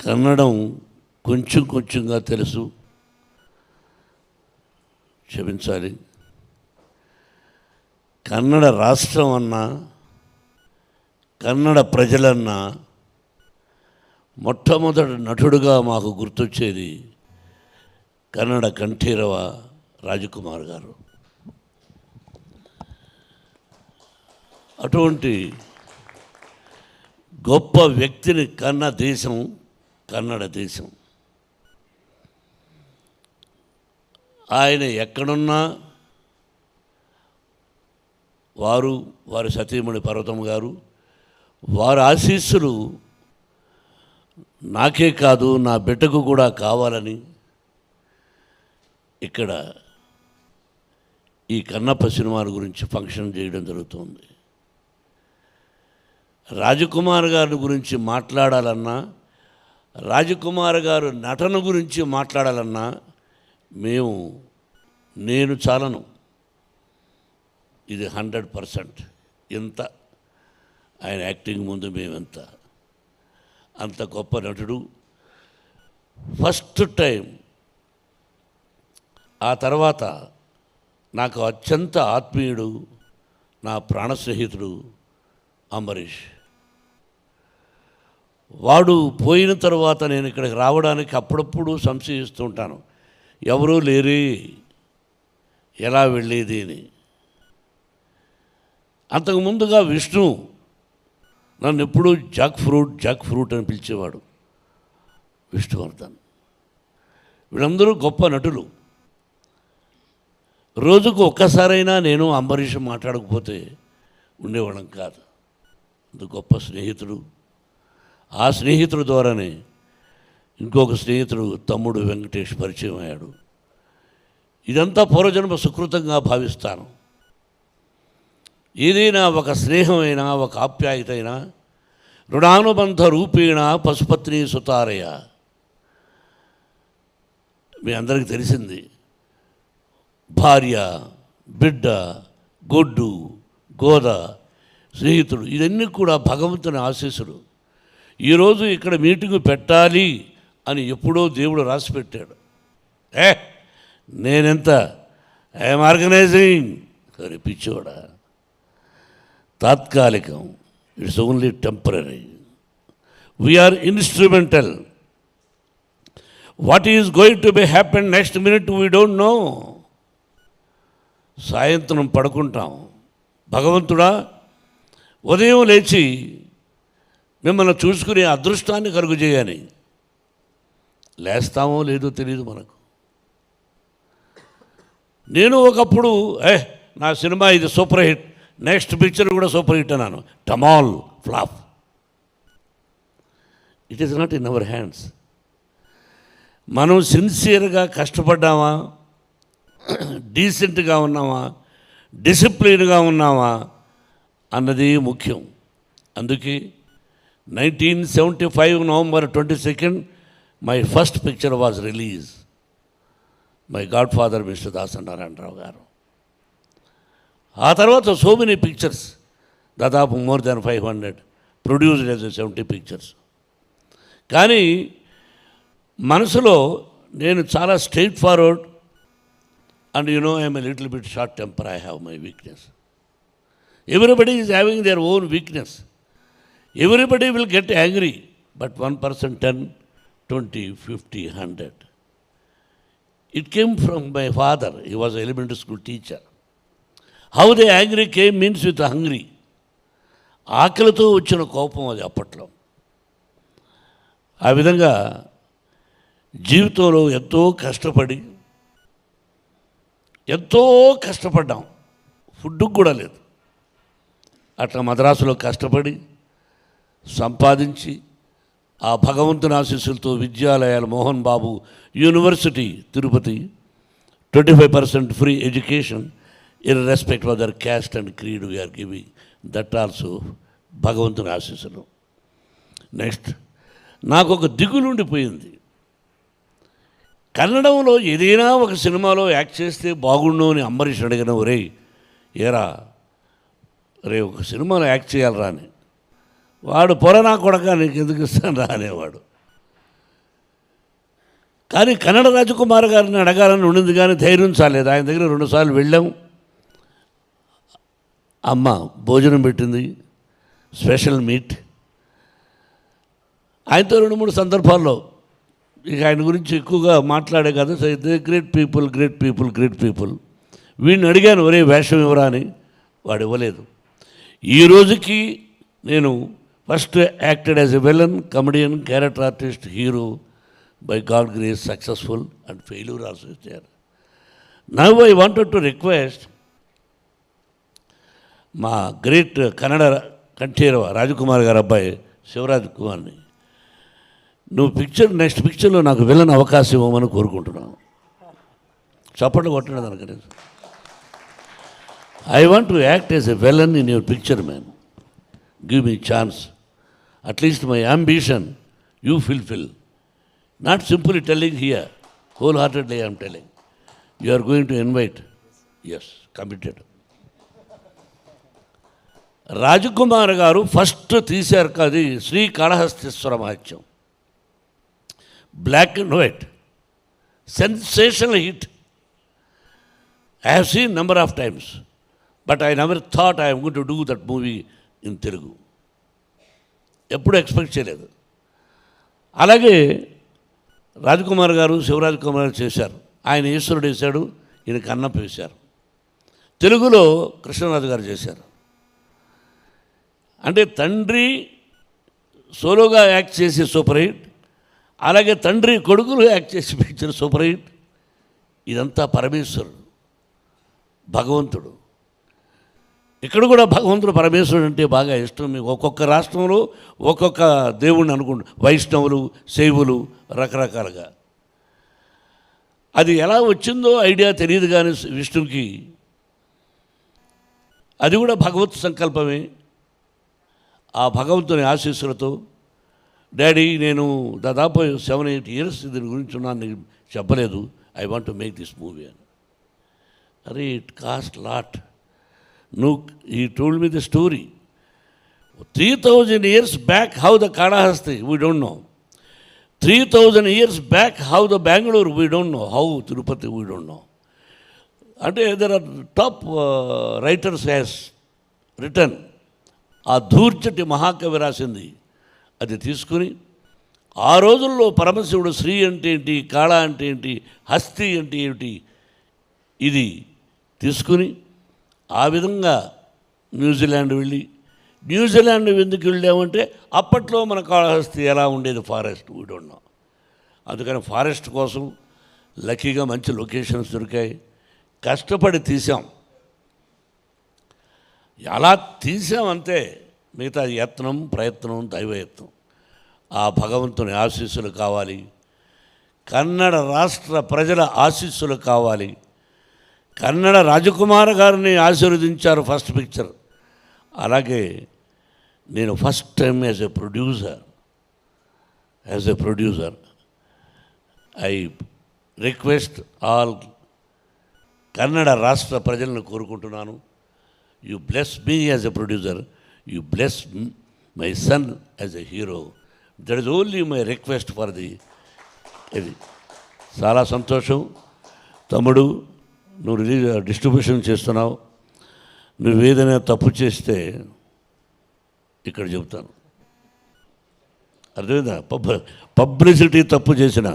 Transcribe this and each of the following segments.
కన్నడం కొంచెం కొంచెంగా తెలుసు, క్షమించాలి. కన్నడ రాష్ట్రం అన్నా, కన్నడ ప్రజలన్నా మొట్టమొదటి నటుడుగా మాకు గుర్తొచ్చేది కన్నడ కంఠీరవ రాజకుమార్ గారు. అటువంటి గొప్ప వ్యక్తిని కన్న దేశం కన్నడ దేశం. ఆయన ఎక్కడున్నా వారి సతీమణి పర్వతం గారు, వారి ఆశీస్సులు నాకే కాదు నా బిడ్డకు కూడా కావాలని ఇక్కడ ఈ కన్నప్ప సినిమాల గురించి ఫంక్షన్ చేయడం జరుగుతుంది. రాజకుమార్ గారి గురించి మాట్లాడాలన్నా, రాజకుమార్ గారు నటన గురించి మాట్లాడాలన్నా నేను చాలను. ఇది 100%. ఎంత ఆయన యాక్టింగ్ ముందు మేమెంత, అంత గొప్ప నటుడు. ఫస్ట్ టైం, ఆ తర్వాత నాకు అత్యంత ఆత్మీయుడు, నా ప్రాణ స్నేహితుడు అంబరీష్. వాడు పోయిన తర్వాత నేను ఇక్కడికి రావడానికి అప్పుడప్పుడు సంశయిస్తూ ఉంటాను, ఎవరూ లేరే, ఎలా వెళ్ళేది అని. అంతకు ముందుగా విష్ణు నన్ను ఎప్పుడూ జాక్ ఫ్రూట్ అని పిలిచేవాడు, విష్ణువర్ధన్. వీళ్ళందరూ గొప్ప నటులు. రోజుకు ఒక్కసారైనా నేను అంబరీష్ మాట్లాడకపోతే ఉండేవాళ్ళం కాదు. అంత గొప్ప స్నేహితుడు. ఆ స్నేహితుడు ద్వారానే ఇంకొక స్నేహితుడు తమ్ముడు వెంకటేష్ పరిచయం అయ్యాడు. ఇదంతా పూర్వజన్మ సుకృతంగా భావిస్తాను. ఏదైనా ఒక స్నేహమైనా, ఒక ఆప్యాయత అయినా రుణానుబంధ రూపేణ పశుపత్ని సుతారయ. మీ అందరికీ తెలిసింది, భార్య, బిడ్డ, గొడ్డు, గోద, స్నేహితుడు, ఇవన్నీ కూడా భగవంతుని ఆశీస్సులు. ఈరోజు ఇక్కడ మీటింగ్ పెట్టాలి అని ఎప్పుడో దేవుడు రాసి పెట్టాడు. నేనెంత ఐఎమ్ ఆర్గనైజింగ్ సరే పిచ్చోడా, తాత్కాలికం, it's only temporary. We are instrumental. What is going to be happen next minute we don't know. సాయంత్రం పడుకుంటాం, భగవంతుడా ఉదయం లేచి మిమ్మల్ని చూసుకునే అదృష్టాన్ని కలుగు చేయని. లేస్తామో లేదో తెలియదు మనకు. నేను ఒకప్పుడు నా సినిమా ఇది సూపర్ హిట్, నెక్స్ట్ పిక్చర్ కూడా సూపర్ హిట్ అన్నాను. టమాల్ flop. It is not in our hands. మనం సిన్సియర్గా కష్టపడ్డామా, డీసెంట్గా ఉన్నామా, డిసిప్లిన్గా ఉన్నామా అన్నది ముఖ్యం. అందుకే 1975 November 22 my first picture was release. My God father mister Dasa Narayana Rao గారు. ఆ తర్వాత సో మెనీ పిక్చర్స్, దాదాపు more than 500 produced as 70 pictures. కానీ మనసులో నేను చాలా straight forward, and you know I'm a little bit short temper. I have my weakness. Everybody is having their own weakness. Everybody will get angry, but 1% 10, 20, 50, 100. It came from my father. He was an elementary school teacher. How the angry came means with hungry. ఆకలితో వచ్చిన కోపం అది అప్పట్లో. ఆ విధంగా జీవితంలో ఎంతో కష్టపడ్డాం. ఫుడ్కి కూడా లేదు. అట్లా మద్రాసులో కష్టపడి సంపాదించి ఆ భగవంతుని ఆశీస్సులతో విద్యాలయాలు, Mohan Babu university Tirupati, 25% free education irrespective of their caste and creed we are giving. That also భగవంతుని ఆశీస్సులు. నెక్స్ట్, నాకు ఒక దిగులు ఉండిపోయింది. కన్నడంలో ఏదైనా ఒక సినిమాలో యాక్ట్ చేస్తే బాగుండు అని అంబరీష్ అడిగిన, ఏరా ఒక సినిమాలో యాక్ట్ చేయాలరా అని. వాడు పొర నా కొడక నీకు ఎందుకు ఇస్తాను రా అనేవాడు. కానీ కన్నడ రాజకుమార్ గారిని అడగాలని ఉండింది, కానీ ధైర్యం చాలేదు. ఆయన దగ్గర 2 సార్లు వెళ్ళాం. అమ్మ భోజనం పెట్టింది, స్పెషల్ మీట్. ఆయనతో 2-3 సందర్భాల్లో ఇక ఆయన గురించి ఎక్కువగా మాట్లాడే కదా, గ్రేట్ పీపుల్. వీడిని అడిగాను, ఒరే వేషం ఇవ్వరా అని. వాడు ఇవ్వలేదు. ఈ రోజుకి నేను first acted as a villain, comedian, character artist, hero, by god grace successful and failure also there. Now I wanted to request మా గ్రేట్ కన్నడ కంఠీరవ రాజకుమార్ గారు అబ్బాయి శివరాజ్ కుమార్ని, నువ్వు నెక్స్ట్ పిక్చర్లో నాకు విలన్ అవకాశం ఇవ్వమని కోరుకుంటున్నాను. చప్పట్లు కొట్టడం అనుకని, I want to act as a villain in your picture man, give me chance, at least my ambition you fulfil. Not simply telling here, whole heartedly I'm telling, you are going to invite. Yes, committed. Rajkumar గారు first తీశారు అది Srikalahasteeswara Mahatyam, black and white, sensational hit. I have seen number of times, but I never thought I am going to do that movie in Telugu. ఎప్పుడు expect చేయలేదు. అలాగే రాజకుమార్ గారు శివరాజ్ కుమార్ చేశారు. ఆయన ఈశ్వరుడు వేశాడు, ఈయన కన్నప్ప వేశారు. తెలుగులో కృష్ణరాజు గారు చేశారు. అంటే తండ్రి సోలోగా యాక్ట్ చేసి సూపర్ హిట్, అలాగే తండ్రి కొడుకులు యాక్ట్ చేసి పిక్చర్ సూపర్ హిట్. ఇదంతా పరమేశ్వరుడు, భగవంతుడు. ఇక్కడ కూడా భగవంతుడు పరమేశ్వరుడు అంటే బాగా ఇష్టం. మీకు ఒక్కొక్క రాష్ట్రంలో ఒక్కొక్క దేవుణ్ణి అనుకుంటు, వైష్ణవులు, శైవులు, రకరకాలుగా. అది ఎలా వచ్చిందో ఐడియా తెలియదు, కానీ విష్ణుకి అది కూడా భగవత్ సంకల్పమే. ఆ భగవంతుని ఆశీస్సులతో డాడీ నేను దాదాపు 7-8 years దీని గురించి ఉన్నాను, నీకు చెప్పలేదు, I want to make this movie అని. అరే it cost lot. He told me the story. 3,000 years back how the Kalahasti, we don't know. 3,000 years back how the Bangalore, we don't know. How Tirupati, we don't know. And there are top writers has written. ఆ ధూర్చటి మహాకవి రాసింది. అది తీసుకుని ఆ రోజుల్లో పరమశివుడు శ్రీ అంటే ఏంటి, కాళ అంటే ఏంటి, హస్తి అంటే ఏమిటి, ఇది తీసుకుని ఆ విధంగా న్యూజిలాండ్ వెళ్ళి, న్యూజిలాండ్ ఎందుకు వెళ్ళామంటే అప్పట్లో మన కాళహస్తి ఎలా ఉండేది, ఫారెస్ట్, వీ డోంట్ నో. అందుకని ఫారెస్ట్ కోసం లక్కీగా మంచి లొకేషన్స్ దొరికాయి, కష్టపడి తీసాం. అలా తీసామంతే, మిగతా యత్నం, ప్రయత్నం, దైవయత్నం. ఆ భగవంతుని ఆశీస్సులు కావాలి, కన్నడ రాష్ట్ర ప్రజల ఆశీస్సులు కావాలి. కన్నడ రాజకుమార్ గారిని ఆశీర్వదించారు ఫస్ట్ పిక్చర్. అలాగే నేను first time as a producer I request all Kannada రాష్ట్ర ప్రజలను కోరుకుంటున్నాను, you bless me as a producer, you bless my son as a hero. That is only my request for the. ఇది చాలా సంతోషం తమ్ముడు, నువ్వు డిస్ట్రిబ్యూషన్ చేస్తున్నావు. నువ్వు ఏదైనా తప్పు చేస్తే ఇక్కడ చెబుతాను, అర్థమైందా? పబ్లిసిటీ తప్పు చేసిన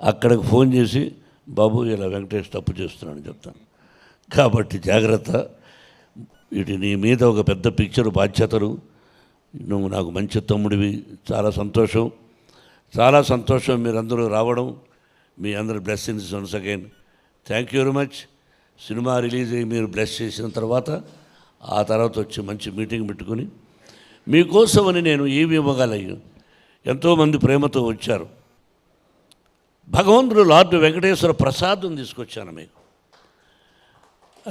అక్కడికి ఫోన్ చేసి బాబు ఇలా వెంకటేష్ తప్పు చేస్తున్నాను చెప్తాను. కాబట్టి జాగ్రత్త. వీటి నీ మీద ఒక పెద్ద పిక్చర్ బాధ్యతలు. నువ్వు నాకు మంచి తమ్ముడివి. చాలా సంతోషం మీరందరూ రావడం. మీ అందరి blessings once again. Thank you very much. Cinema release అయ్యి మీరు బ్లెస్ చేసిన తర్వాత ఆ తర్వాత వచ్చి మంచి మీటింగ్ పెట్టుకుని మీకోసమని నేను ఏమి ఇవ్వగలను. ఎంతోమంది ప్రేమతో వచ్చారు. భగవంతుడు లార్డ్ వెంకటేశ్వర ప్రసాదం తీసుకొచ్చాను మీకు,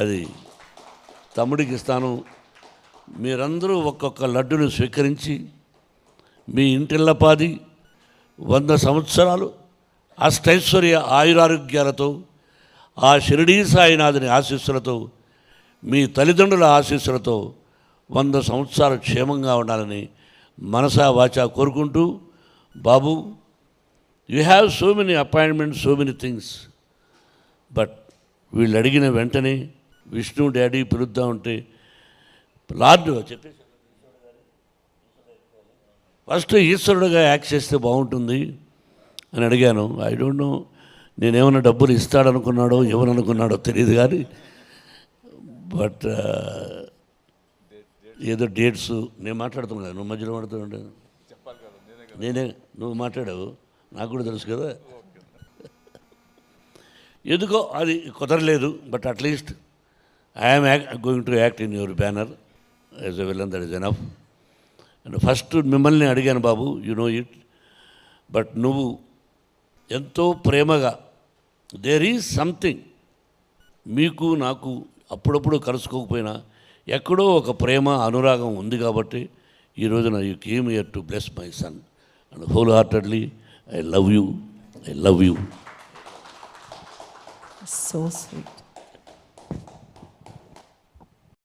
అది తమ్ముడికి ఇస్తాను. మీరందరూ ఒక్కొక్క లడ్డును స్వీకరించి మీ ఇంటిల్లపాది 100 సంవత్సరాలు అష్టైశ్వర్య ఆయురారోగ్యాలతో, ఆ షిరిడీ సాయినాథుని ఆశీస్సులతో, మీ తల్లిదండ్రుల ఆశీస్సులతో 100 సంవత్సరాలు క్షేమంగా ఉండాలని మనసా వాచా కోరుకుంటూ, బాబు you have so many appointments, so many things, but వీళ్ళు అడిగిన వెంటనే విష్ణు డాడీ పిలుద్దాం ఉంటే లార్డ్ చెప్పేసి ఫస్ట్ ఈశ్వరుడుగా యాక్ట్ చేస్తే బాగుంటుంది అని అడిగాను. ఐ డోంట్ నో, నేనేమన్నా డబ్బులు ఇస్తాడనుకున్నాడో ఎవరనుకున్నాడో తెలియదు కానీ, బట్ ఏదో డేట్స్ నేను మాట్లాడుతున్నాను కదా, నువ్వు మధ్యలో మాట్లాడుతుంటే నేనే, నువ్వు మాట్లాడావు, నాకు కూడా తెలుసు కదా. ఎందుకో అది కుదరలేదు, but at least I'm going to act in your banner as a villain, that is enough. And first మిమ్మల్ని అడిగాను బాబు, యు నో ఇట్, బట్ నువ్వు ఎంతో ప్రేమగా, దేర్ ఈజ్ సంథింగ్, మీకు నాకు అప్పుడప్పుడు కలుసుకోకపోయినా ఎక్కడో ఒక ప్రేమ అనురాగం ఉంది కాబట్టి ఈ రోజున you came here to bless my son and whole heartedly I love you, I love you. So sweet.